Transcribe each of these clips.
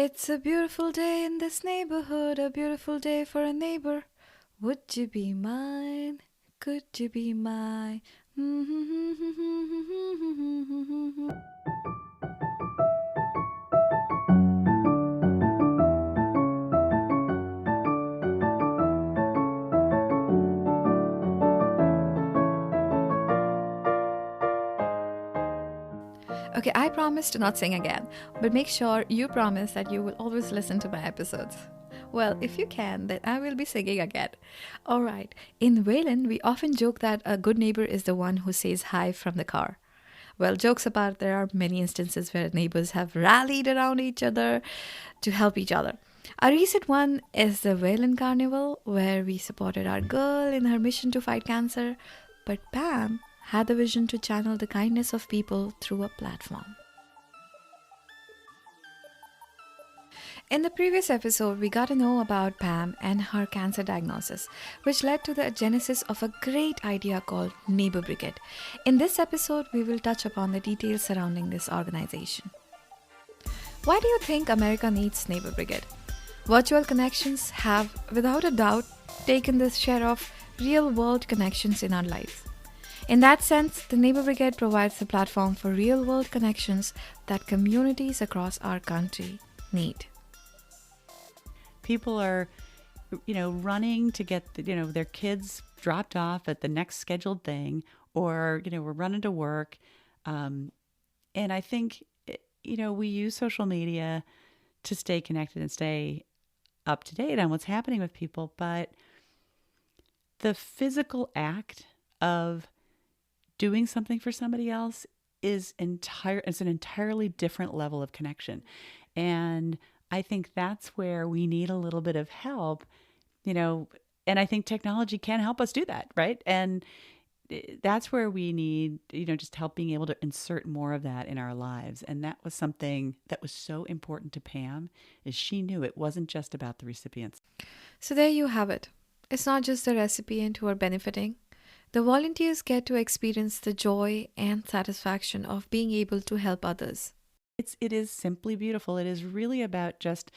It's a beautiful day in this neighborhood, a beautiful day for a neighbor. Would you be mine? Could you be mine? Okay, I promise to not sing again, but make sure you promise that you will always listen to my episodes. Well, if you can, then I will be singing again. Alright, in Wayland, we often joke that a good neighbor is the one who says hi from the car. Well, jokes apart, there are many instances where neighbors have rallied around each other to help each other. A recent one is the Wayland Carnival, where we supported our girl in her mission to fight cancer, but Pam had the vision to channel the kindness of people through a platform. In the previous episode, we got to know about Pam and her cancer diagnosis, which led to the genesis of a great idea called Neighbor Brigade. In this episode, we will touch upon the details surrounding this organization. Why do you think America needs Neighbor Brigade? Virtual connections have, without a doubt, taken the share of real-world connections in our lives. In that sense, the Neighbor Brigade provides a platform for real-world connections that communities across our country need. People are, running to get, their kids dropped off at the next scheduled thing, or, we're running to work. And I think, we use social media to stay connected and stay up to date on what's happening with people. But the physical act of doing something for somebody else is an entirely different level of connection. And I think that's where we need a little bit of help, and I think technology can help us do that, right? And that's where we need, just help being able to insert more of that in our lives. And that was something that was so important to Pam, is she knew it wasn't just about the recipients. So there you have it. It's not just the recipient who are benefiting. The volunteers get to experience the joy and satisfaction of being able to help others. It is simply beautiful. It is really about just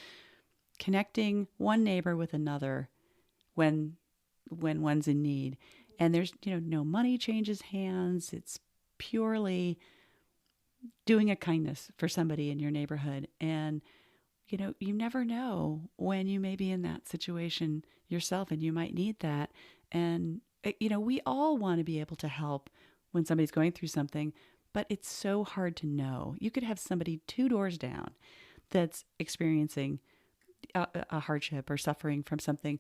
connecting one neighbor with another when one's in need. And there's, no money changes hands. It's purely doing a kindness for somebody in your neighborhood. And, you never know when you may be in that situation yourself and you might need that. And, we all want to be able to help when somebody's going through something, but it's so hard to know. You could have somebody 2 doors down that's experiencing a hardship or suffering from something,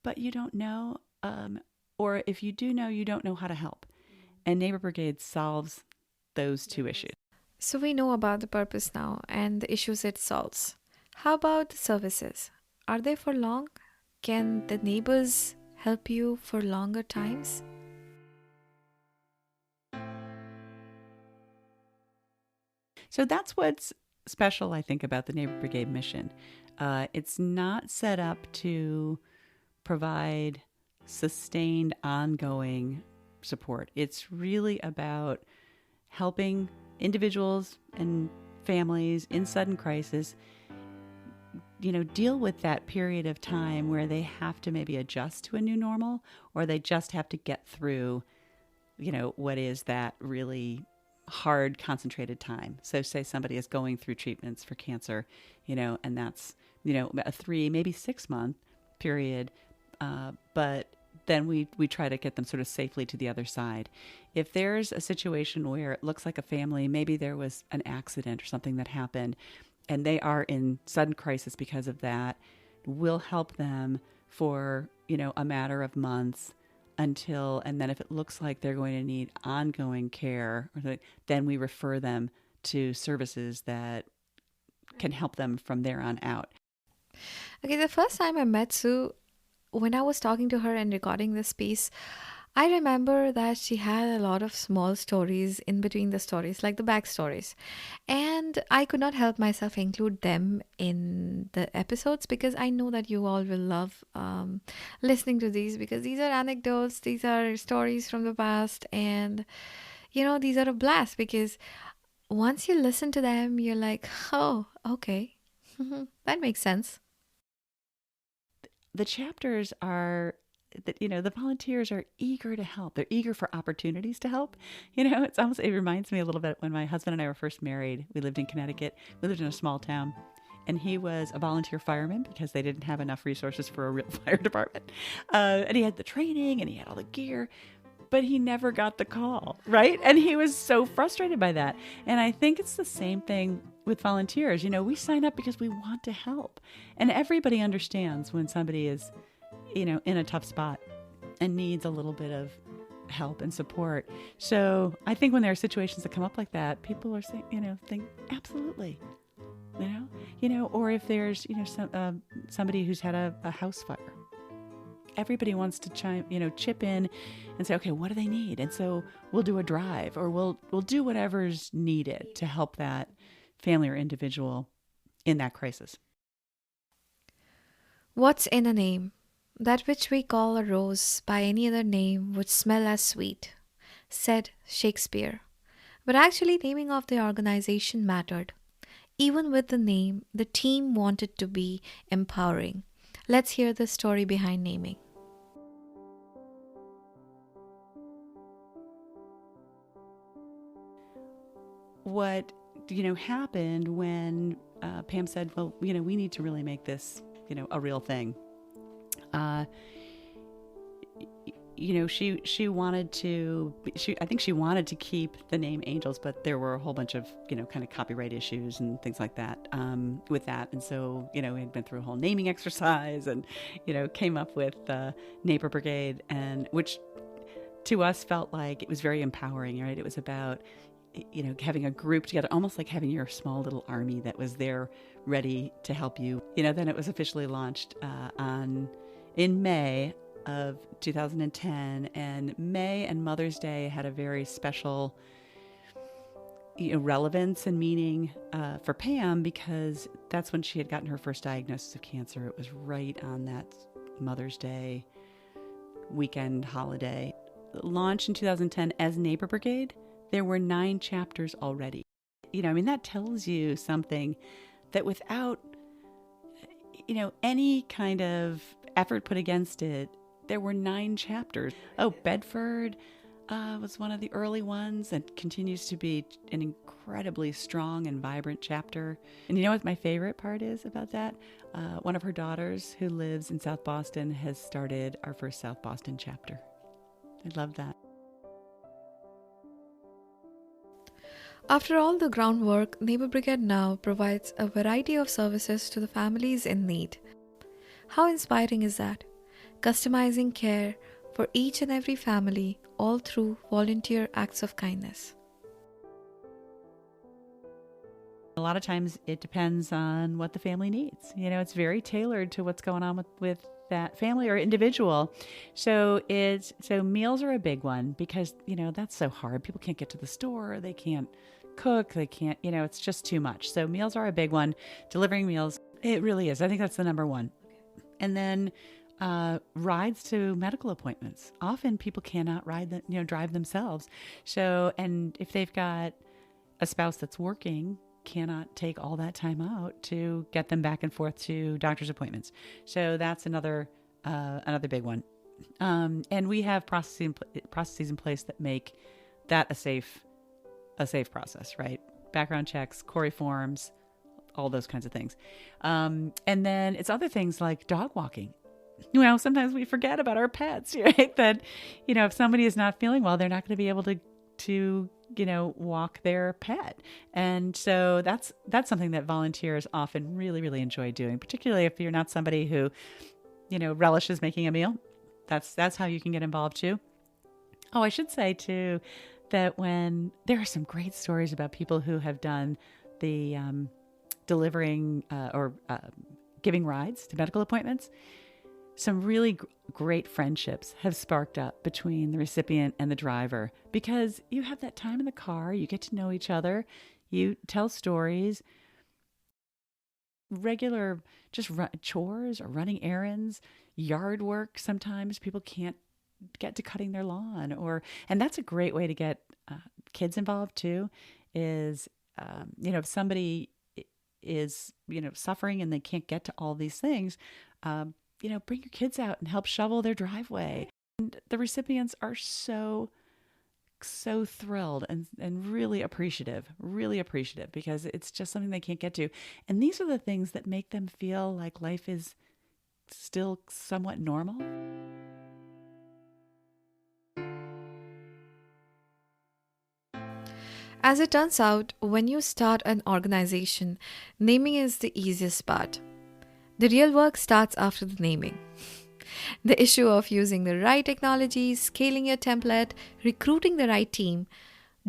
but you don't know. Or if you do know, you don't know how to help. And Neighbor Brigade solves those 2 issues. So we know about the purpose now and the issues it solves. How about the services? Are they for long? Can the neighbors help you for longer times? So that's what's special, I think, about the Neighbor Brigade mission. It's not set up to provide sustained, ongoing support. It's really about helping individuals and families in sudden crisis, deal with that period of time where they have to maybe adjust to a new normal, or they just have to get through, what is that really hard, concentrated time. So say somebody is going through treatments for cancer, and that's, a 3, maybe 6 month period. But then we try to get them sort of safely to the other side. If there's a situation where it looks like a family, maybe there was an accident or something that happened, and they are in sudden crisis because of that, we'll help them for, a matter of months and then if it looks like they're going to need ongoing care, then we refer them to services that can help them from there on out. Okay, the first time I met Sue, when I was talking to her and recording this piece, I remember that she had a lot of small stories in between the stories, like the backstories. And I could not help myself include them in the episodes because I know that you all will love listening to these, because these are anecdotes, these are stories from the past. And, these are a blast because once you listen to them, you're like, oh, okay, That makes sense. The chapters are that, the volunteers are eager to help. They're eager for opportunities to help. It reminds me a little bit when my husband and I were first married. We lived in Connecticut. We lived in a small town. And he was a volunteer fireman because they didn't have enough resources for a real fire department. And he had the training and he had all the gear, but he never got the call, right? And he was so frustrated by that. And I think it's the same thing with volunteers. We sign up because we want to help. And everybody understands when somebody is, in a tough spot and needs a little bit of help and support. So I think when there are situations that come up like that, people are saying, think absolutely, or if there's, somebody who's had a house fire, everybody wants to chip in and say, okay, what do they need? And so we'll do a drive, or we'll do whatever's needed to help that family or individual in that crisis. What's in a name? That which we call a rose by any other name would smell as sweet, said Shakespeare. But actually, naming of the organization mattered. Even with the name, the team wanted to be empowering. Let's hear the story behind naming. What happened when Pam said, well, we need to really make this a real thing. She wanted to, I think she wanted to keep the name Angels, but there were a whole bunch of, kind of copyright issues and things like that, with that. And so, we had been through a whole naming exercise and, came up with Neighbor Brigade, and which to us felt like it was very empowering, right? It was about, having a group together, almost like having your small little army that was there ready to help you. Then it was officially launched in May of 2010, and May and Mother's Day had a very special relevance and meaning for Pam, because that's when she had gotten her first diagnosis of cancer. It was right on that Mother's Day weekend holiday. Launched in 2010 as Neighbor Brigade, there were 9 chapters already. That tells you something, that without any kind of effort put against it, there were 9 chapters. Oh, Bedford was one of the early ones and continues to be an incredibly strong and vibrant chapter. And you know what my favorite part is about that? One of her daughters who lives in South Boston has started our first South Boston chapter. I love that. After all the groundwork, Neighbor Brigade now provides a variety of services to the families in need. How inspiring is that? Customizing care for each and every family, all through volunteer acts of kindness. A lot of times it depends on what the family needs. It's very tailored to what's going on with that family or individual. So meals are a big one, because, that's so hard. People can't get to the store. They can't cook. They can't, it's just too much. So meals are a big one. Delivering meals, it really is. I think that's the number one. And then rides to medical appointments. Often people cannot drive themselves. So, and if they've got a spouse that's working, cannot take all that time out to get them back and forth to doctor's appointments. So that's another big one. And we have processes in place that make that a safe process, right? Background checks, Corey forms, all those kinds of things. And then it's other things like dog walking. Sometimes we forget about our pets, right? That, if somebody is not feeling well, they're not going to be able to walk their pet. And so that's something that volunteers often really, really enjoy doing, particularly if you're not somebody who, relishes making a meal. That's how you can get involved too. Oh, I should say too, that when there are some great stories about people who have done the delivering or giving rides to medical appointments, some really great friendships have sparked up between the recipient and the driver, because you have that time in the car, you get to know each other, you tell stories, regular just chores or running errands, yard work. Sometimes people can't get to cutting their lawn, and that's a great way to get kids involved too, is, if somebody is, suffering and they can't get to all these things, bring your kids out and help shovel their driveway. And the recipients are so thrilled and really appreciative because it's just something they can't get to. And these are the things that make them feel like life is still somewhat normal. As it turns out, when you start an organization, naming is the easiest part. The real work starts after the naming. The issue of using the right technology, scaling your template, recruiting the right team,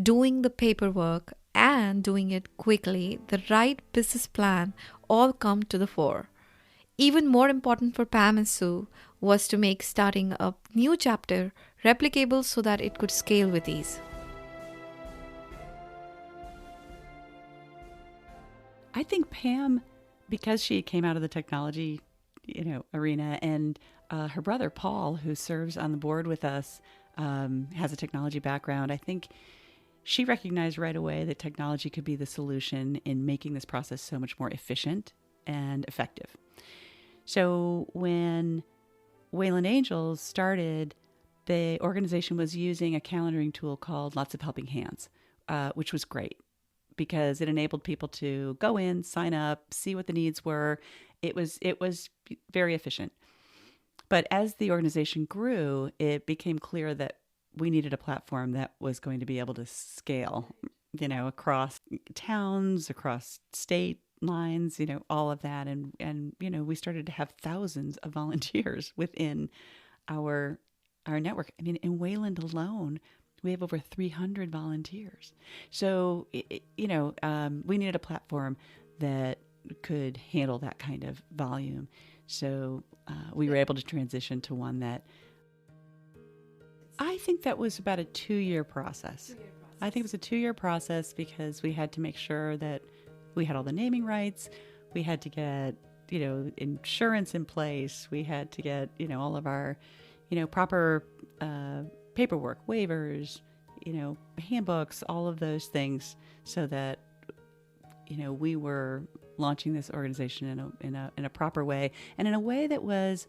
doing the paperwork, and doing it quickly, the right business plan all come to the fore. Even more important for Pam and Sue was to make starting a new chapter replicable so that it could scale with ease. I think Pam, because she came out of the technology, arena, and her brother Paul, who serves on the board with us, has a technology background. I think she recognized right away that technology could be the solution in making this process so much more efficient and effective. So when Wayland Angels started, the organization was using a calendaring tool called Lots of Helping Hands, which was great because it enabled people to go in, sign up, see what the needs were. It was very efficient. But as the organization grew, it became clear that we needed a platform that was going to be able to scale, across towns, across state lines, all of that. And we started to have thousands of volunteers within our network. I mean, in Wayland alone, we have over 300 volunteers. So, we needed a platform that could handle that kind of volume. So we were able to transition to one that I think that was about a 2-year process. I think it was a 2-year process because we had to make sure that we had all the naming rights. We had to get, insurance in place. We had to get, all of our, proper paperwork, waivers, handbooks, all of those things so that, we were launching this organization in a proper way and in a way that was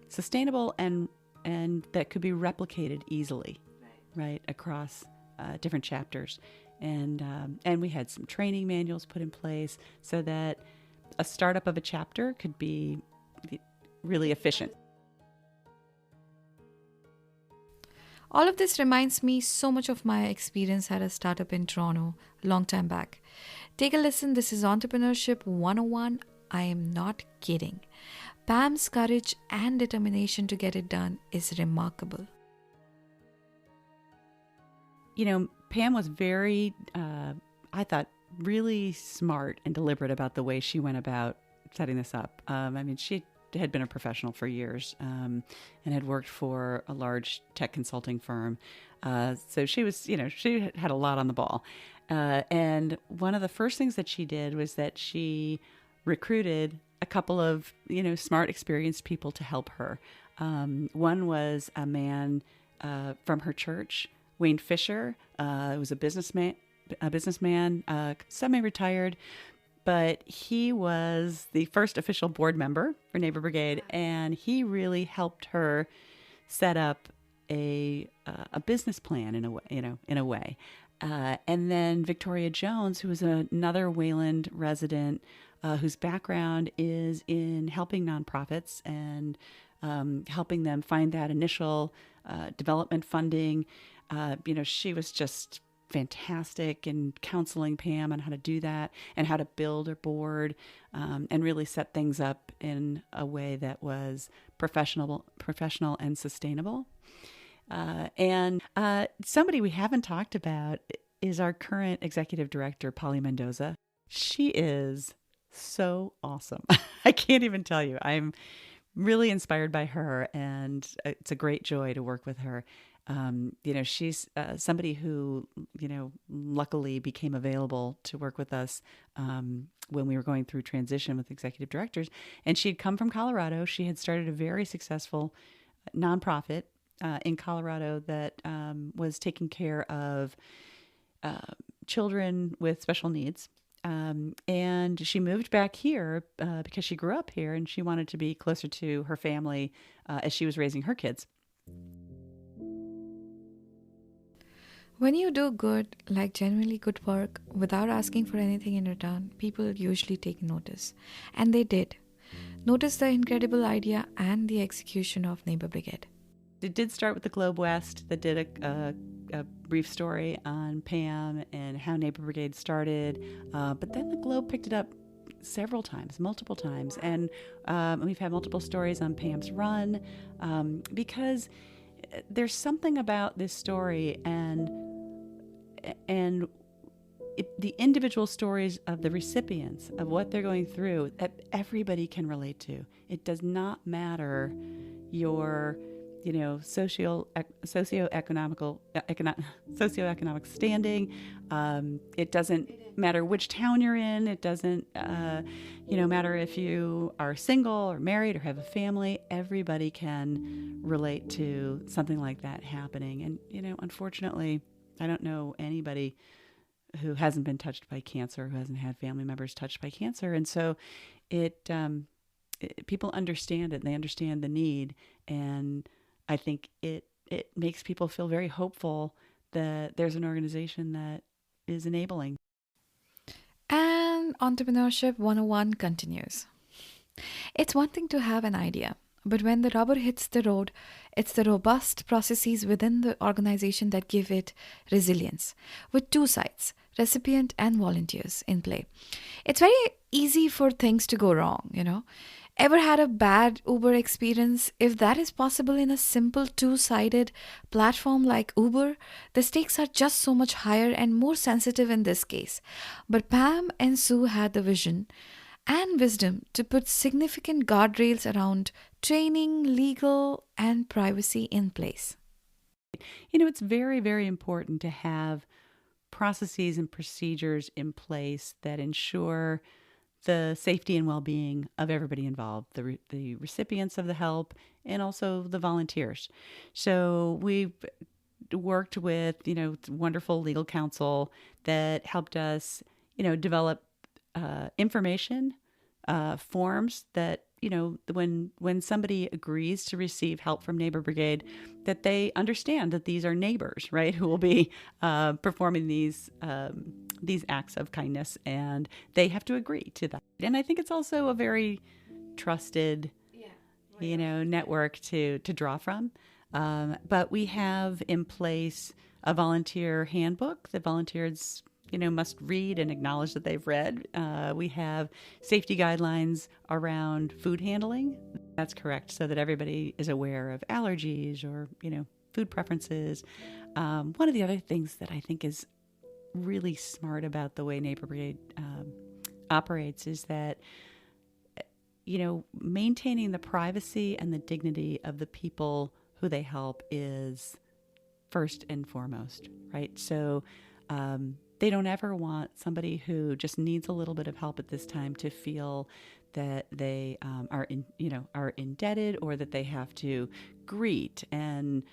sustainable and that could be replicated easily, right across different chapters. And we had some training manuals put in place so that a startup of a chapter could be really efficient. All of this reminds me so much of my experience at a startup in Toronto a long time back. Take a listen. This is Entrepreneurship 101. I am not kidding. Pam's courage and determination to get it done is remarkable. Pam was very, I thought, really smart and deliberate about the way she went about setting this up. She had been a professional for years and had worked for a large tech consulting firm. So she was, she had a lot on the ball. And one of the first things that she did was that she recruited a couple of, smart, experienced people to help her. One was a man from her church, Wayne Fisher, was a businessman, semi-retired, but he was the first official board member for Neighbor Brigade, and he really helped her set up a business plan in a way. And then Victoria Jones, who was another Wayland resident, whose background is in helping nonprofits and helping them find that initial development funding. She was just fantastic in counseling Pam on how to do that and how to build a board and really set things up in a way that was professional and sustainable. And somebody we haven't talked about is our current executive director, Polly Mendoza. She is so awesome. I can't even tell you. I'm really inspired by her, and it's a great joy to work with her. She's somebody who, luckily became available to work with us when we were going through transition with executive directors. And she had come from Colorado. She had started a very successful nonprofit in Colorado that was taking care of children with special needs. And she moved back here because she grew up here and she wanted to be closer to her family as she was raising her kids. When you do good, like genuinely good work, without asking for anything in return, people usually take notice. And they did. Notice the incredible idea and the execution of Neighbor Brigade. It did start with the Globe West that did a brief story on Pam and how Neighbor Brigade started. But then the Globe picked it up several times, multiple times. And we've had multiple stories on Pam's run because there's something about this story and the individual stories of the recipients of what they're going through that everybody can relate to. It does not matter your, socioeconomic standing. It doesn't matter which town you're in. It doesn't, matter if you are single or married or have a family. Everybody can relate to something like that happening. And, unfortunately, I don't know anybody who hasn't been touched by cancer, who hasn't had family members touched by cancer. And so people understand it and they understand the need. And I think it makes people feel very hopeful that there's an organization that is enabling. And Entrepreneurship 101 continues. It's one thing to have an idea, but when the rubber hits the road, it's the robust processes within the organization that give it resilience, with two sides, recipient and volunteers, in play. It's very easy for things to go wrong. Ever had a bad Uber experience? If that is possible in a simple two-sided platform like Uber, the stakes are just so much higher and more sensitive in this case. But Pam and Sue had the vision and wisdom to put significant guardrails around training, legal, and privacy in place. It's very, very important to have processes and procedures in place that ensure the safety and well-being of everybody involved, the recipients of the help and also the volunteers. So we've worked with, wonderful legal counsel that helped us, develop information forms that, when somebody agrees to receive help from Neighbor Brigade, that they understand that these are neighbors, right, who will be performing these acts of kindness, and they have to agree to that. And I think it's also a very trusted, network to draw from. But we have in place a volunteer handbook that volunteers must read and acknowledge that they've read. We have safety guidelines around food handling. That's correct, so that everybody is aware of allergies or, food preferences. One of the other things that I think is really smart about the way Neighbor Brigade operates is that, maintaining the privacy and the dignity of the people who they help is first and foremost, right? So, they don't ever want somebody who just needs a little bit of help at this time to feel that they are indebted, or that they have to greet and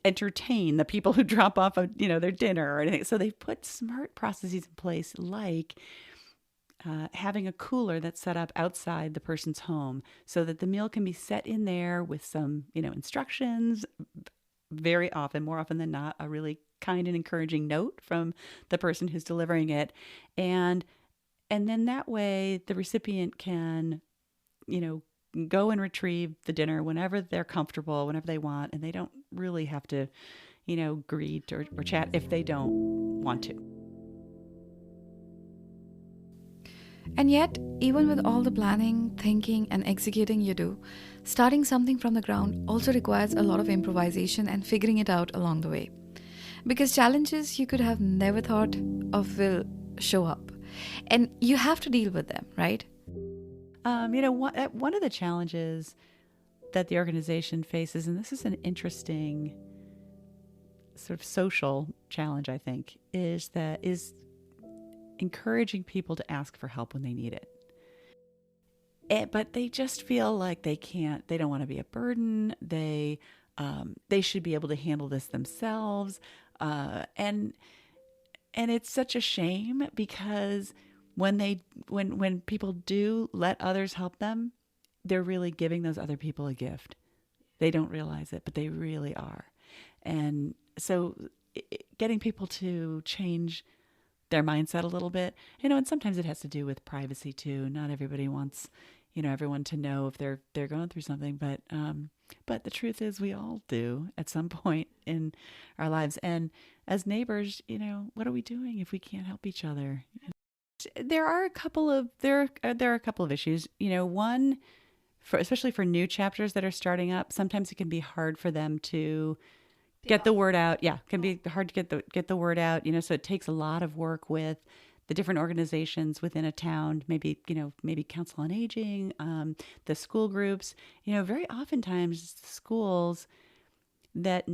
entertain the people who drop off their dinner or anything. So they've put smart processes in place, like having a cooler that's set up outside the person's home so that the meal can be set in there with some instructions. Very often, more often than not, a really kind and encouraging note from the person who's delivering it. And then that way the recipient can, go and retrieve the dinner whenever they're comfortable, whenever they want, and they don't really have to, greet or chat if they don't want to. And yet, even with all the planning, thinking, and executing you do, starting something from the ground also requires a lot of improvisation and figuring it out along the way. Because challenges you could have never thought of will show up. And you have to deal with them, right? One of the challenges that the organization faces, and this is an interesting sort of social challenge, I think, is encouraging people to ask for help when they need it. But they just feel like they don't want to be a burden. They should be able to handle this themselves. And it's such a shame, because when people do let others help them, they're really giving those other people a gift. They don't realize it, but they really are. And so getting people to change their mindset a little bit, and sometimes it has to do with privacy too. Not everybody wants, everyone to know if they're going through something, but the truth is we all do at some point in our lives. And as neighbors, what are we doing if we can't help each other? There are a couple of issues. One, especially for new chapters that are starting up, sometimes it can be hard for them to get the word out. Yeah, it can be hard to get the word out. So it takes a lot of work with the different organizations within a town. Maybe Council on Aging, the school groups. Very oftentimes schools that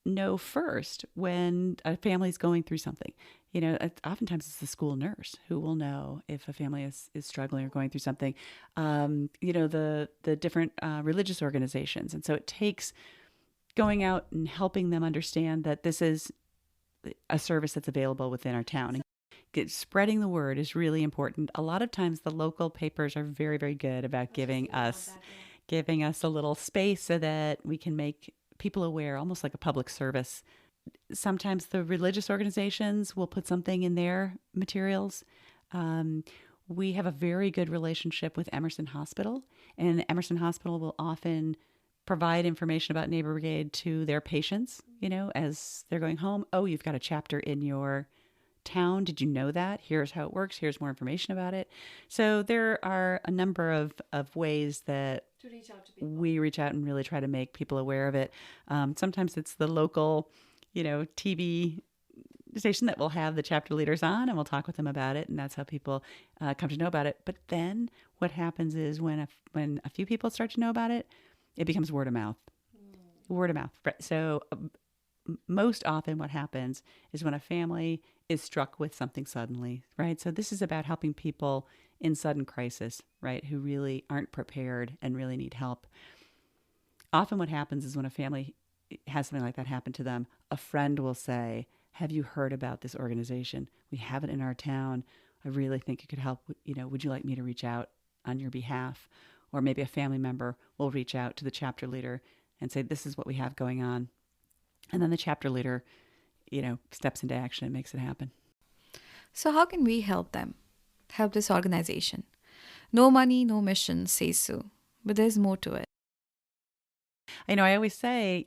know first when a family's going through something. Oftentimes it's the school nurse who will know if a family is struggling or going through something. The different religious organizations. And so it takes going out and helping them understand that this is a service that's available within our town. And spreading the word is really important. A lot of times the local papers are very, very good about giving us a little space so that we can make people aware, almost like a public service. Sometimes the religious organizations will put something in their materials. We have a very good relationship with Emerson Hospital, and Emerson Hospital will often provide information about Neighbor Brigade to their patients, as they're going home. Oh, you've got a chapter in your town. Did you know that? Here's how it works. Here's more information about it. So there are a number of ways that we reach out and really try to make people aware of it. Sometimes it's the local, TV station that will have the chapter leaders on, and we'll talk with them about it, and that's how people come to know about it. But then what happens is when a few people start to know about it, it becomes word of mouth. Word of mouth. So most often what happens is when a family is struck with something suddenly, right? So this is about helping people in sudden crisis, right, who really aren't prepared and really need help. Often what happens is when a family has something like that happen to them, a friend will say, have you heard about this organization? We have it in our town. I really think it could help. Would you like me to reach out on your behalf? Or maybe a family member will reach out to the chapter leader and say, this is what we have going on. And then the chapter leader, steps into action and makes it happen. So how can we help this organization? No money, no mission, says Sue, but there's more to it. I always say,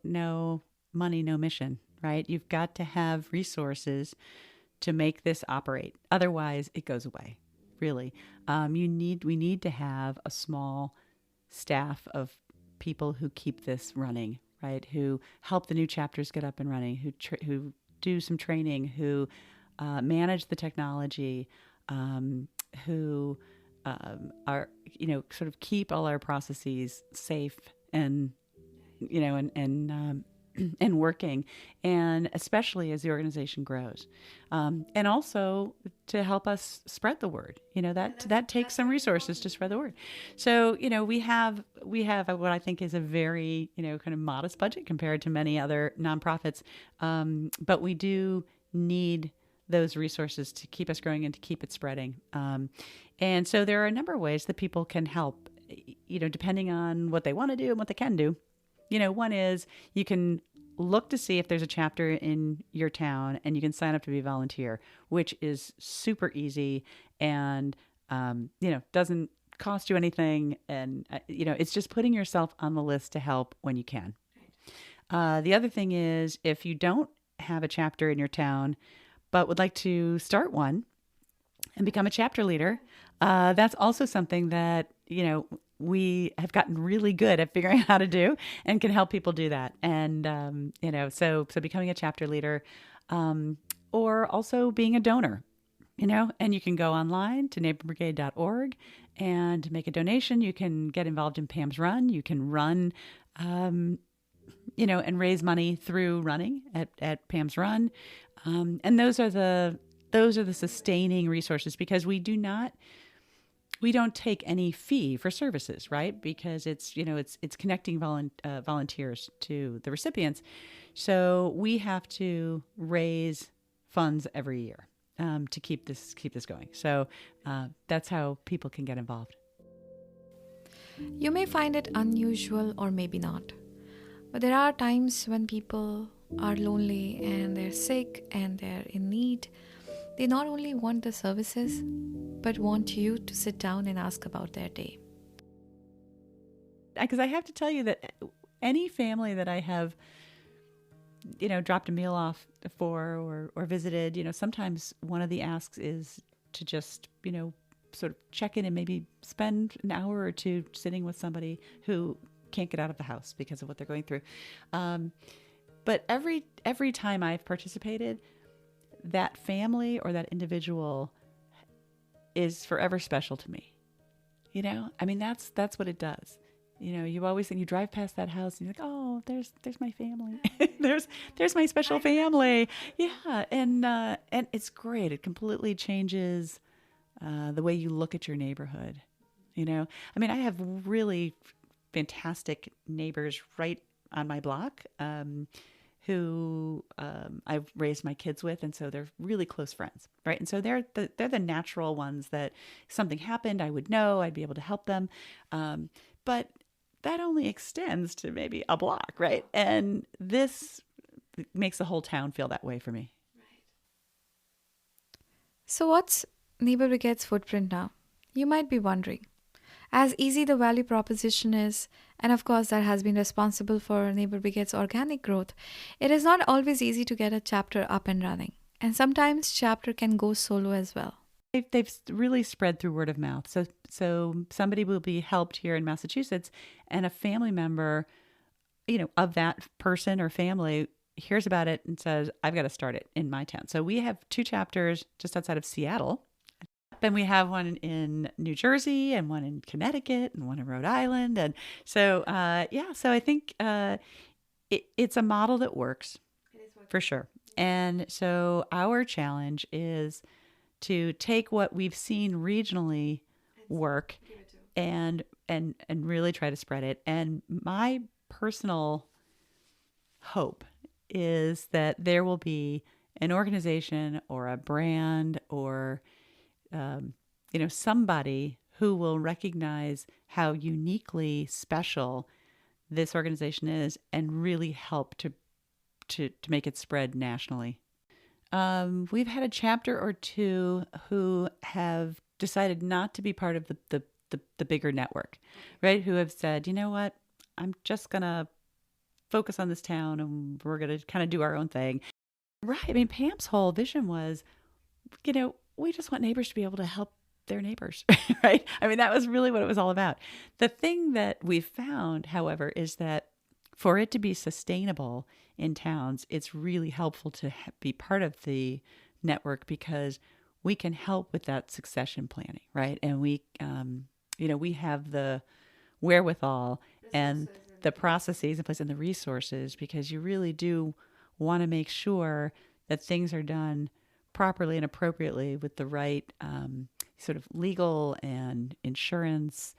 no money, no mission, right? You've got to have resources to make this operate. Otherwise, it goes away, really. We need to have a small staff of people who keep this running, right? Who help the new chapters get up and running, who do some training, who manage the technology, who are, sort of keep all our processes safe and and working, and especially as the organization grows, and also to help us spread the word. That takes some resources to spread the word. So we have what I think is a very kind of modest budget compared to many other nonprofits, but we do need those resources to keep us growing and to keep it spreading. And so there are a number of ways that people can help, depending on what they want to do and what they can do. One is you can look to see if there's a chapter in your town and you can sign up to be a volunteer, which is super easy and, doesn't cost you anything. And, it's just putting yourself on the list to help when you can. The other thing is if you don't have a chapter in your town, but would like to start one and become a chapter leader, that's also something that, we have gotten really good at figuring out how to do and can help people do that. And, so becoming a chapter leader, or also being a donor, and you can go online to neighborbrigade.org and make a donation. You can get involved in Pam's Run. You can run, and raise money through running at Pam's Run. And those are the sustaining resources, because we don't take any fee for services, right? Because it's connecting volunteers to the recipients. So we have to raise funds every year. to keep this going. So that's how people can get involved. You may find it unusual or maybe not, but there are times when people are lonely and they're sick and they're in need. They not only want the services, but want you to sit down and ask about their day. Because I have to tell you that any family that I have, dropped a meal off for or visited, sometimes one of the asks is to just, sort of check in and maybe spend an hour or two sitting with somebody who can't get out of the house because of what they're going through. But every time I've participated, that family or that individual is forever special to me. I mean, that's what it does. You always think, you drive past that house and you're like, oh, there's my family. there's my special family. Yeah. And it's great. It completely changes the way you look at your neighborhood. I mean, I have really fantastic neighbors right on my block, who I've raised my kids with, and so they're really close friends, right? And so they're the natural ones that if something happened, I would know, I'd be able to help them. But that only extends to maybe a block, right? And this makes the whole town feel that way for me. So what's Neighbor Brigade's footprint now? You might be wondering. As easy the value proposition is, and of course that has been responsible for Neighbor Brigade's organic growth, it is not always easy to get a chapter up and running. And sometimes chapter can go solo as well. They've really spread through word of mouth. So somebody will be helped here in Massachusetts, and a family member, of that person or family hears about it and says, I've got to start it in my town. So we have 2 chapters just outside of Seattle. Then we have one in New Jersey and one in Connecticut and one in Rhode Island. And so, so I think it's a model that works for sure. And so our challenge is to take what we've seen regionally work and really try to spread it. And my personal hope is that there will be an organization or a brand or somebody who will recognize how uniquely special this organization is and really help to make it spread nationally. We've had a chapter or 2 who have decided not to be part of the bigger network, right? Who have said, you know what, I'm just going to focus on this town and we're going to kind of do our own thing. Right. I mean, Pam's whole vision was, we just want neighbors to be able to help their neighbors, right? I mean, that was really what it was all about. The thing that we've found, however, is that for it to be sustainable in towns, it's really helpful to be part of the network because we can help with that succession planning, right? And we have the wherewithal and the processes in place and the resources, because you really do want to make sure that things are done properly and appropriately with the right sort of legal and insurance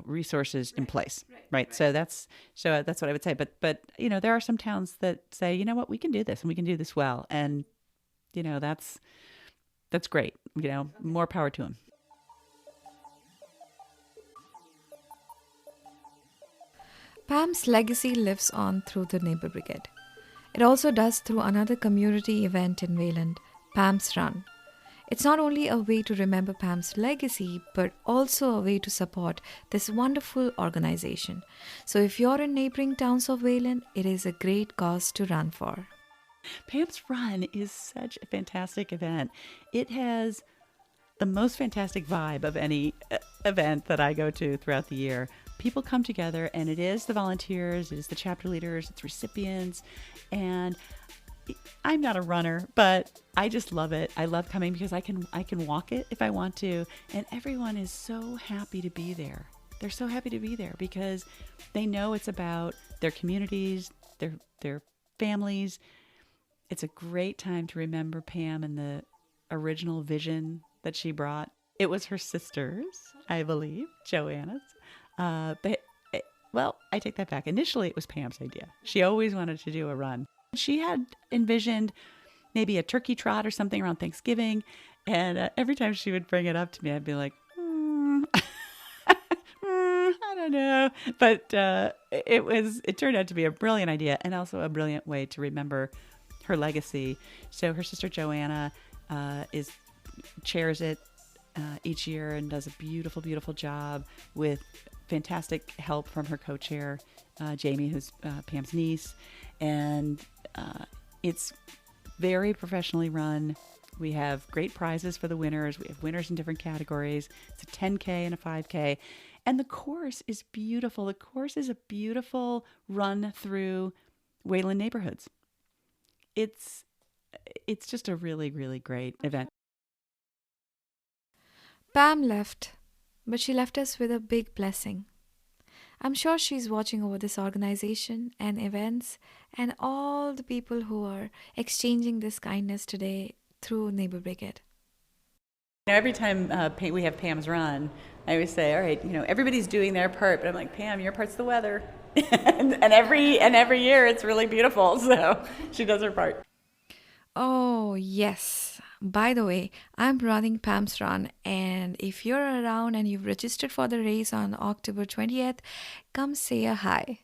resources in place, right? So that's what I would say. But there are some towns that say, you know what, we can do this and we can do this well, and that's great. More power to them. Pam's legacy lives on through the Neighbor Brigade. It also does through another community event in Wayland, Pam's Run. It's not only a way to remember Pam's legacy, but also a way to support this wonderful organization. So if you're in neighboring towns of Wayland, it is a great cause to run for. Pam's Run is such a fantastic event. It has the most fantastic vibe of any event that I go to throughout the year. People come together, and it is the volunteers, it is the chapter leaders, it's recipients, and I'm not a runner, but I just love it. I love coming because I can walk it if I want to, and everyone is so happy to be there. They're so happy to be there because they know it's about their communities, their families. It's a great time to remember Pam and the original vision that she brought. It was her sisters, I believe, Joanna's. Well, I take that back. Initially, it was Pam's idea. She always wanted to do a run. She had envisioned maybe a turkey trot or something around Thanksgiving. And every time she would bring it up to me, I'd be like, I don't know. But it turned out to be a brilliant idea and also a brilliant way to remember her legacy. So her sister Joanna chairs it each year and does a beautiful, beautiful job with fantastic help from her co-chair, Jamie, who's Pam's niece. And it's very professionally run. We have great prizes for the winners. We have winners in different categories. It's a 10K and a 5K. And the course is beautiful. The course is a beautiful run through Wayland neighborhoods. It's just a really, really great event. Pam left, but she left us with a big blessing. I'm sure she's watching over this organization and events and all the people who are exchanging this kindness today through Neighbor Brigade. Every time we have Pam's run, I always say, all right, everybody's doing their part, but I'm like, Pam, your part's the weather. and every year it's really beautiful, so she does her part. Oh, yes. By the way, I'm running Pam's Run, and if you're around and you've registered for the race on October 20th, come say a hi.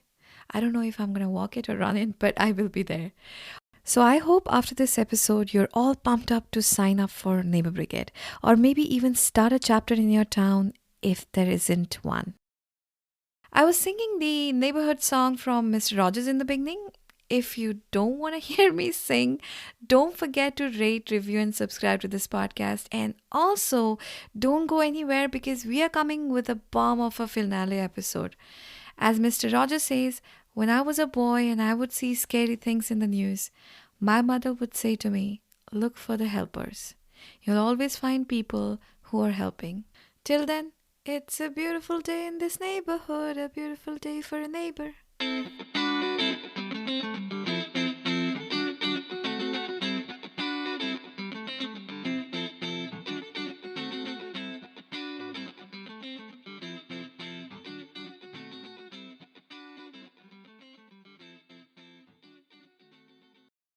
I don't know if I'm going to walk it or run it, but I will be there. So I hope after this episode, you're all pumped up to sign up for Neighbor Brigade, or maybe even start a chapter in your town if there isn't one. I was singing the neighborhood song from Mr. Rogers in the beginning. If you don't want to hear me sing, don't forget to rate, review, and subscribe to this podcast. And also, don't go anywhere because we are coming with a bomb of a finale episode. As Mr. Rogers says, when I was a boy and I would see scary things in the news, my mother would say to me, look for the helpers. You'll always find people who are helping. Till then, it's a beautiful day in this neighborhood, a beautiful day for a neighbor.